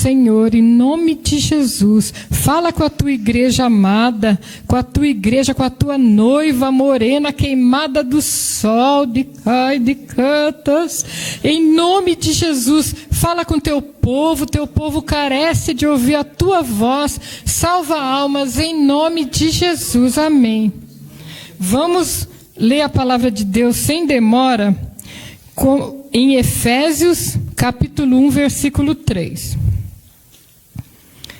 Senhor, em nome de Jesus, fala com a tua igreja amada, com a tua igreja, com a tua noiva morena, queimada do sol, de cantas, em nome de Jesus, fala com teu povo carece de ouvir a tua voz, salva almas, em nome de Jesus, amém. Vamos ler a palavra de Deus sem demora, em Efésios, capítulo 1, versículo 3.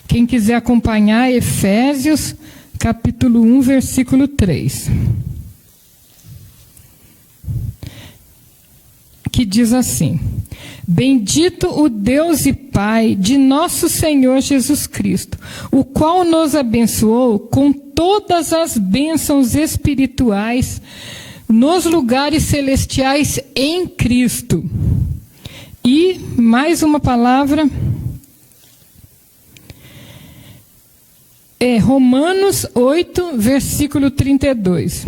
Quem quiser acompanhar, Efésios, capítulo 1, versículo 3. Que diz assim: Bendito o Deus e Pai de nosso Senhor Jesus Cristo, o qual nos abençoou com todas as bênçãos espirituais nos lugares celestiais em Cristo. E mais uma palavra, Romanos 8, versículo 32.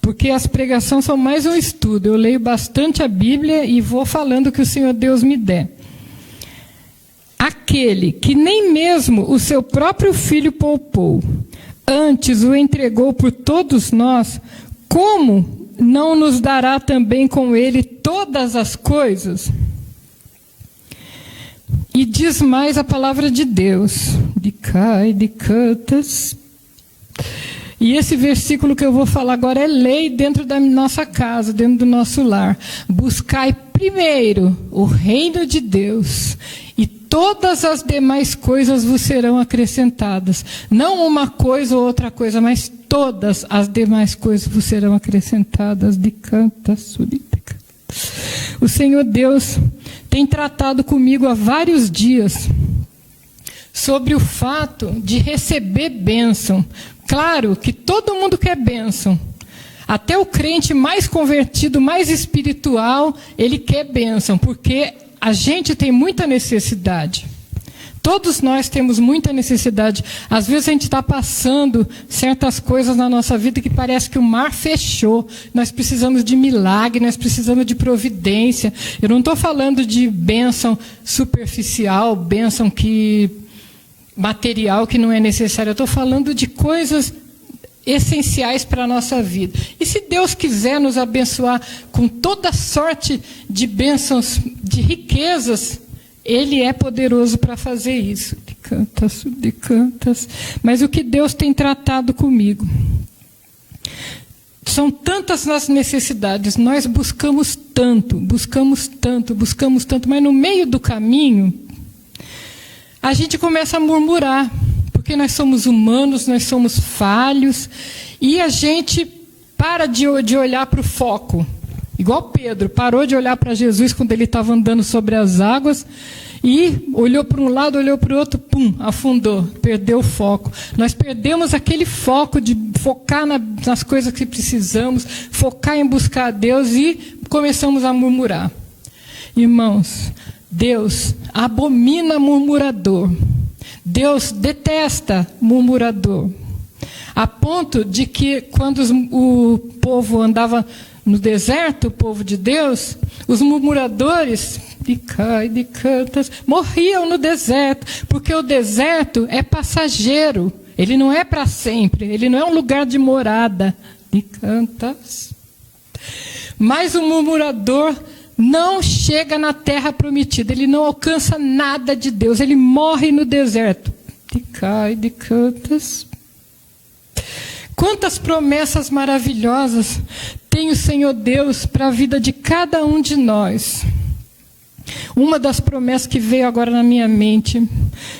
Porque as pregações são mais um estudo. Eu leio bastante a Bíblia e vou falando o que o Senhor Deus me der. Aquele que nem mesmo o seu próprio Filho poupou, antes o entregou por todos nós, como não nos dará também com ele todas as coisas? E diz mais a palavra de Deus, de cantas. E esse versículo que eu vou falar agora é lei dentro da nossa casa, dentro do nosso lar. Buscai primeiro o reino de Deus, e todas as demais coisas vos serão acrescentadas. Não uma coisa ou outra coisa, mas todas as demais coisas vos serão acrescentadas. De cantas. O Senhor Deus tem tratado comigo há vários dias sobre o fato de receber bênção. Claro que todo mundo quer bênção. Até o crente mais convertido, mais espiritual, ele quer bênção, porque a gente tem muita necessidade. Todos nós temos muita necessidade. Às vezes a gente está passando certas coisas na nossa vida que parece que o mar fechou. Nós precisamos de milagre, nós precisamos de providência. Eu não estou falando de bênção superficial, bênção material que não é necessário. Eu estou falando de coisas essenciais para a nossa vida. E se Deus quiser nos abençoar com toda sorte de bênçãos, de riquezas, Ele é poderoso para fazer isso. De cantas. Mas o que Deus tem tratado comigo? São tantas as necessidades, nós buscamos tanto, mas no meio do caminho, a gente começa a murmurar, porque nós somos humanos, nós somos falhos, e a gente para de olhar para o foco. Igual Pedro, parou de olhar para Jesus quando ele estava andando sobre as águas, e olhou para um lado, olhou para o outro, afundou, perdeu o foco. Nós perdemos aquele foco de focar nas coisas que precisamos, focar em buscar a Deus, e começamos a murmurar. Irmãos, Deus abomina murmurador. Deus detesta murmurador. A ponto de que quando o povo andava no deserto, o povo de Deus, os murmuradores de cantas morriam no deserto, porque o deserto é passageiro, ele não é para sempre, ele não é um lugar de morada. De cantas. Mas o murmurador não chega na terra prometida, ele não alcança nada de Deus, ele morre no deserto. De cantas. Quantas promessas maravilhosas tem o Senhor Deus para a vida de cada um de nós. Uma das promessas que veio agora na minha mente: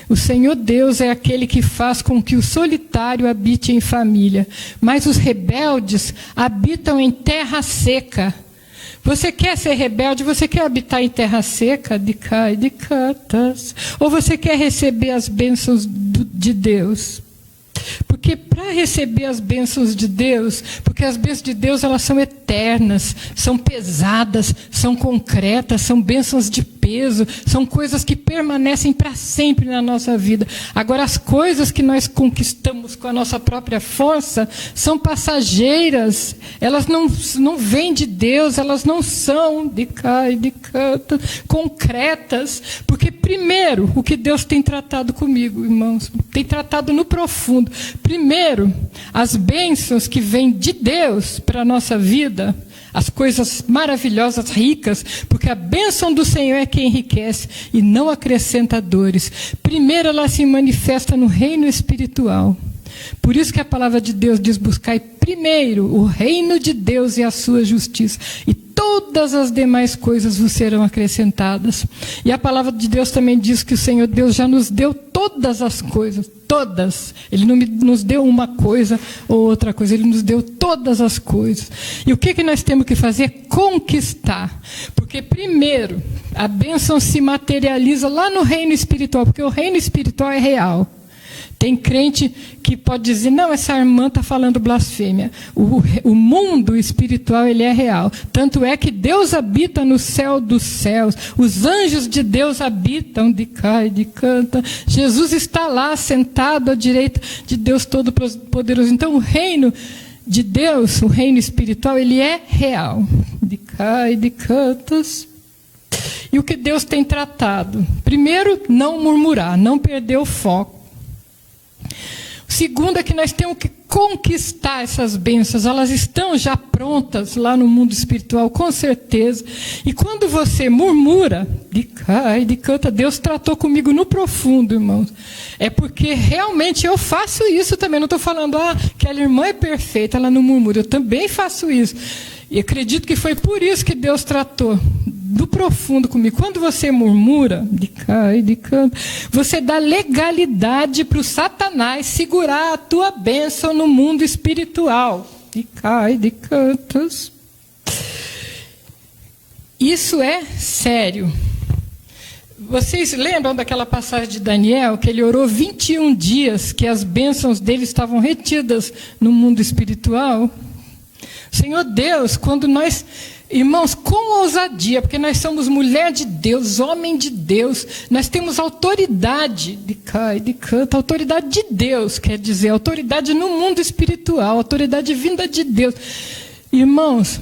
o Senhor Deus é aquele que faz com que o solitário habite em família, mas os rebeldes habitam em terra seca. Você quer ser rebelde? Você quer habitar em terra seca? De cantas? Ou você quer receber as bênçãos de Deus? Porque para receber as bênçãos de Deus, porque as bênçãos de Deus, elas são eternas, são pesadas, são concretas, são bênçãos de peso, são coisas que permanecem para sempre na nossa vida. Agora, as coisas que nós conquistamos com a nossa própria força são passageiras, elas não vêm de Deus, elas não são de cá e de canto, concretas, porque primeiro, o que Deus tem tratado comigo, irmãos, tem tratado no profundo. Primeiro, as bênçãos que vêm de Deus para a nossa vida, as coisas maravilhosas, ricas, porque a bênção do Senhor é quem enriquece e não acrescenta dores. Primeiro, ela se manifesta no reino espiritual. Por isso que a palavra de Deus diz: buscai primeiro o reino de Deus e a sua justiça, e todas as demais coisas vos serão acrescentadas. E a palavra de Deus também diz que o Senhor Deus já nos deu todas as coisas, todas. Ele não nos deu uma coisa ou outra coisa, Ele nos deu todas as coisas. E o que nós temos que fazer? Conquistar. Porque primeiro, a bênção se materializa lá no reino espiritual, porque o reino espiritual é real. Tem crente que pode dizer: não, essa irmã está falando blasfêmia. O mundo espiritual, ele é real. Tanto é que Deus habita no céu dos céus. Os anjos de Deus habitam de cá e de canta. Jesus está lá, sentado à direita de Deus Todo-Poderoso. Então, o reino de Deus, o reino espiritual, ele é real. De cá e de cantas. E o que Deus tem tratado? Primeiro, não murmurar, não perder o foco. Segundo é que nós temos que conquistar essas bênçãos. Elas estão já prontas lá no mundo espiritual, com certeza. E quando você murmura, de cá e de canta, Deus tratou comigo no profundo, irmãos. É porque realmente eu faço isso também. Não estou falando, aquela irmã é perfeita, ela não murmura. Eu também faço isso. E acredito que foi por isso que Deus tratou do profundo comigo. Quando você murmura, de cá e de canto, você dá legalidade para o Satanás segurar a tua bênção no mundo espiritual. De cá e de cantos. Isso é sério. Vocês lembram daquela passagem de Daniel, que ele orou 21 dias, que as bênçãos dele estavam retidas no mundo espiritual? Senhor Deus, quando nós, irmãos, com ousadia, porque nós somos mulher de Deus, homem de Deus, nós temos autoridade de cá e de canto, autoridade de Deus, quer dizer, autoridade no mundo espiritual, autoridade vinda de Deus. Irmãos,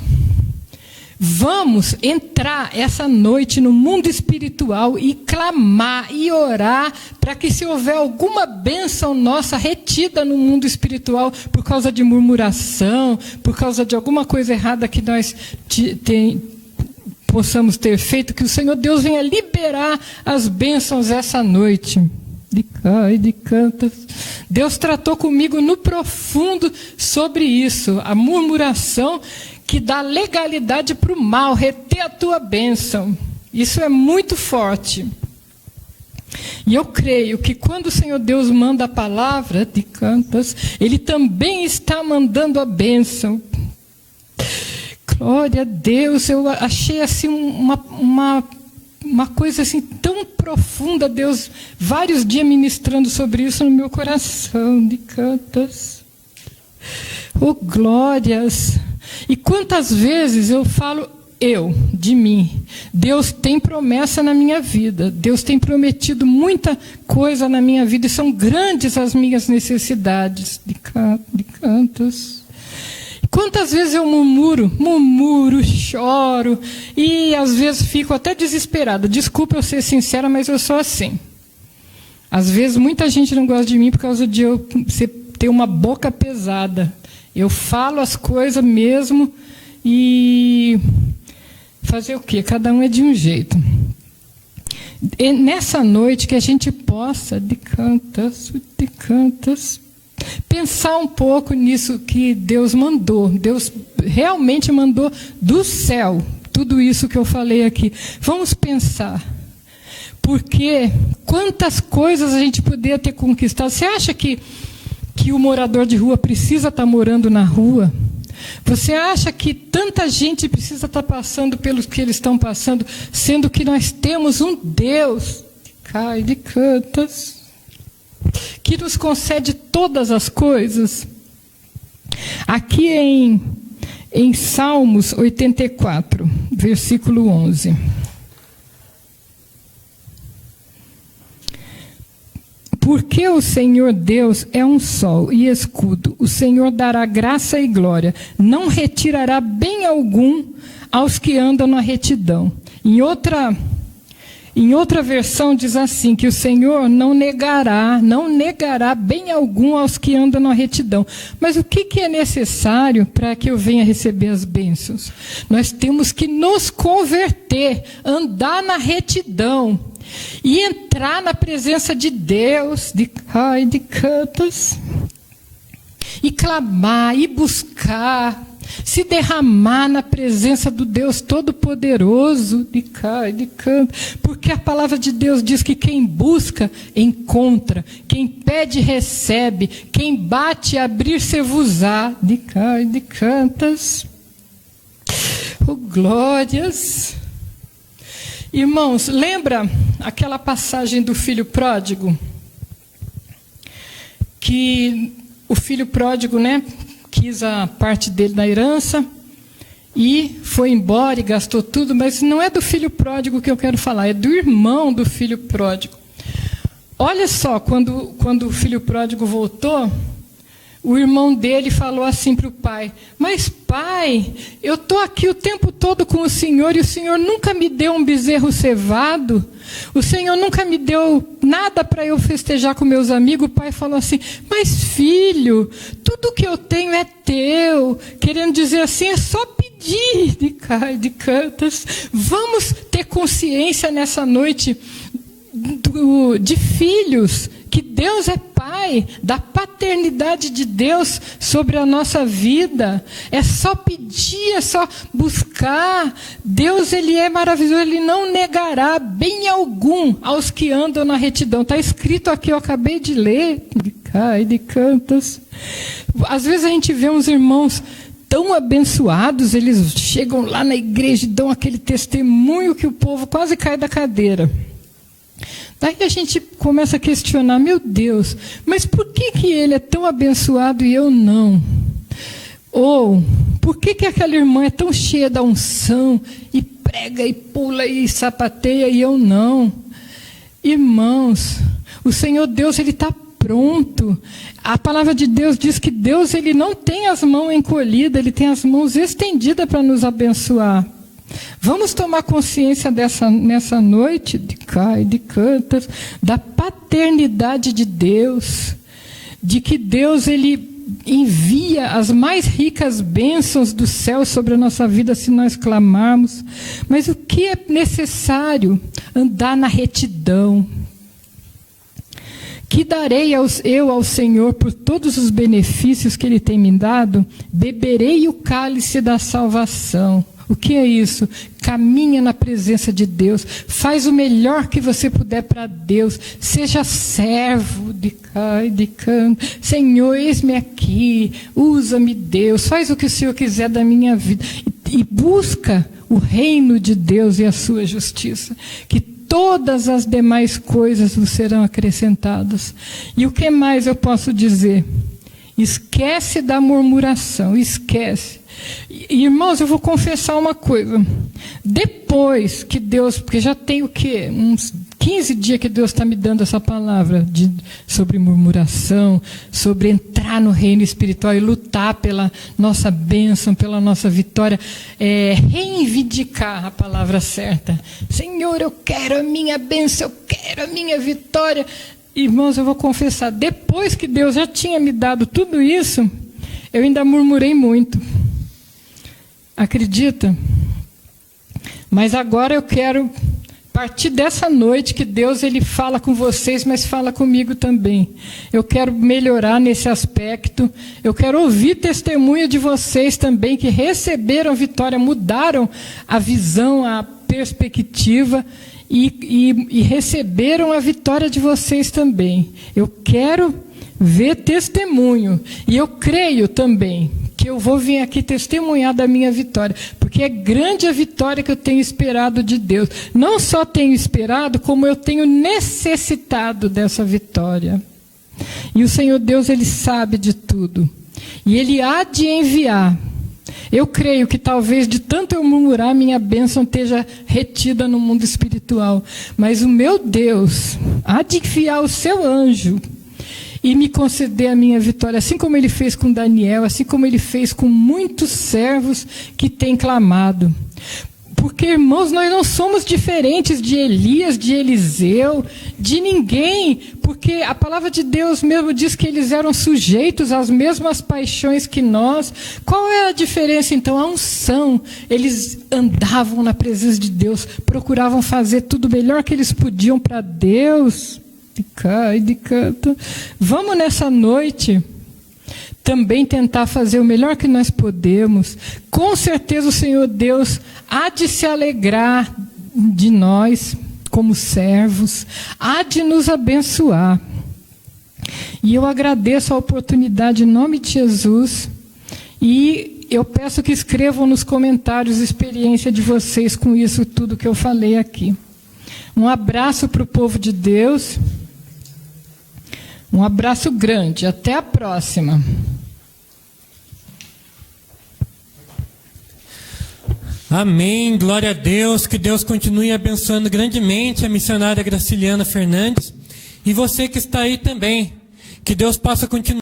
vamos entrar essa noite no mundo espiritual e clamar e orar para que, se houver alguma bênção nossa retida no mundo espiritual por causa de murmuração, por causa de alguma coisa errada que nós possamos ter feito, que o Senhor Deus venha liberar as bênçãos essa noite. De cá e de cantas. Deus tratou comigo no profundo sobre isso, a murmuração que dá legalidade para o mal, reter a tua bênção. Isso é muito forte. E eu creio que quando o Senhor Deus manda a palavra de cantas, Ele também está mandando a bênção. Glória a Deus, eu achei assim uma coisa assim tão profunda, Deus, vários dias ministrando sobre isso no meu coração, de cantas. Oh, glórias! E quantas vezes eu falo de mim, Deus tem promessa na minha vida, Deus tem prometido muita coisa na minha vida, e são grandes as minhas necessidades, de cantos. Quantas vezes eu murmuro, choro, e às vezes fico até desesperada. Desculpa eu ser sincera, mas eu sou assim. Às vezes muita gente não gosta de mim por causa de eu ter uma boca pesada. Eu falo as coisas mesmo e fazer o quê? Cada um é de um jeito. E nessa noite que a gente possa, de cantas, pensar um pouco nisso que Deus mandou. Deus realmente mandou do céu tudo isso que eu falei aqui. Vamos pensar. Porque quantas coisas a gente poderia ter conquistado. Você acha que o morador de rua precisa estar morando na rua? Você acha que tanta gente precisa estar passando pelos que eles estão passando, sendo que nós temos um Deus de cá e de cantas, que nos concede todas as coisas? Aqui em Salmos 84, versículo 11. Porque o Senhor Deus é um sol e escudo. O Senhor dará graça e glória. Não retirará bem algum aos que andam na retidão. Em outra versão diz assim, que o Senhor não negará bem algum aos que andam na retidão. Mas o que é necessário para que eu venha receber as bênçãos? Nós temos que nos converter, andar na retidão e entrar na presença de Deus, de cantos, e clamar, e buscar, se derramar na presença do Deus Todo-Poderoso, de canto, porque a palavra de Deus diz que quem busca, encontra, quem pede, recebe, quem bate, abrir-se-vos-á, de cantas. Oh, glórias! Irmãos, lembra aquela passagem do filho pródigo? Que o filho pródigo, quis a parte dele da herança e foi embora e gastou tudo, mas não é do filho pródigo que eu quero falar, é do irmão do filho pródigo. Olha só, quando o filho pródigo voltou, o irmão dele falou assim para o pai: mas pai, eu estou aqui o tempo todo com o senhor e o senhor nunca me deu um bezerro cevado, o senhor nunca me deu nada para eu festejar com meus amigos. O pai falou assim: mas filho, tudo que eu tenho é teu, querendo dizer assim, é só pedir, de cantas. Vamos ter consciência nessa noite de filhos, que Deus é Pai, da paternidade de Deus sobre a nossa vida. É só pedir, é só buscar. Deus, Ele é maravilhoso, Ele não negará bem algum aos que andam na retidão. Está escrito aqui, eu acabei de ler, de cantas. Às vezes a gente vê uns irmãos tão abençoados, eles chegam lá na igreja e dão aquele testemunho que o povo quase cai da cadeira. Daí a gente começa a questionar: meu Deus, mas por que ele é tão abençoado e eu não? Ou, por que aquela irmã é tão cheia da unção, e prega, e pula, e sapateia, e eu não? Irmãos, o Senhor Deus, Ele está pronto. A palavra de Deus diz que Deus, Ele não tem as mãos encolhidas, Ele tem as mãos estendidas para nos abençoar. Vamos tomar consciência nessa noite, de cantas, da paternidade de Deus, de que Deus, Ele envia as mais ricas bênçãos do céu sobre a nossa vida se nós clamarmos. Mas o que é necessário? Andar na retidão. Que darei eu ao Senhor por todos os benefícios que Ele tem me dado? Beberei o cálice da salvação. O que é isso? Caminha na presença de Deus, faz o melhor que você puder para Deus, seja servo de canto. Senhor, eis-me aqui, usa-me Deus, faz o que o Senhor quiser da minha vida, e busca o reino de Deus e a sua justiça, que todas as demais coisas vos serão acrescentadas. E o que mais eu posso dizer? Esquece da murmuração, esquece. Irmãos, eu vou confessar uma coisa. Depois que Deus, porque já tem o quê? Uns 15 dias que Deus está me dando essa palavra sobre murmuração, sobre entrar no reino espiritual e lutar pela nossa bênção, pela nossa vitória, reivindicar a palavra certa. Senhor, eu quero a minha bênção, eu quero a minha vitória. Irmãos, eu vou confessar, depois que Deus já tinha me dado tudo isso, eu ainda murmurei muito. Acredita? Mas agora eu quero, a partir dessa noite, que Deus, Ele fala com vocês, mas fala comigo também. Eu quero melhorar nesse aspecto. Eu quero ouvir testemunho de vocês também, que receberam vitória, mudaram a visão, a perspectiva, e receberam a vitória de vocês também. Eu quero ver testemunho. E eu creio também que eu vou vir aqui testemunhar da minha vitória, porque é grande a vitória que eu tenho esperado de Deus. Não só tenho esperado, como eu tenho necessitado dessa vitória. E o Senhor Deus, Ele sabe de tudo. E Ele há de enviar Eu creio que talvez de tanto eu murmurar, minha bênção esteja retida no mundo espiritual. Mas o meu Deus há de enviar o seu anjo e me conceder a minha vitória, assim como ele fez com Daniel, assim como ele fez com muitos servos que têm clamado. Porque, irmãos, nós não somos diferentes de Elias, de Eliseu, de ninguém, porque a palavra de Deus mesmo diz que eles eram sujeitos às mesmas paixões que nós. Qual é a diferença, então? A unção. Eles andavam na presença de Deus, procuravam fazer tudo o melhor que eles podiam para Deus. De canto. Vamos nessa noite também tentar fazer o melhor que nós podemos. Com certeza o Senhor Deus há de se alegrar de nós como servos, há de nos abençoar. E eu agradeço a oportunidade em nome de Jesus, e eu peço que escrevam nos comentários a experiência de vocês com isso tudo que eu falei aqui. Um abraço para o povo de Deus. Um abraço grande. Até a próxima. Amém. Glória a Deus. Que Deus continue abençoando grandemente a missionária Graciliana Fernandes. E você que está aí também. Que Deus possa continuar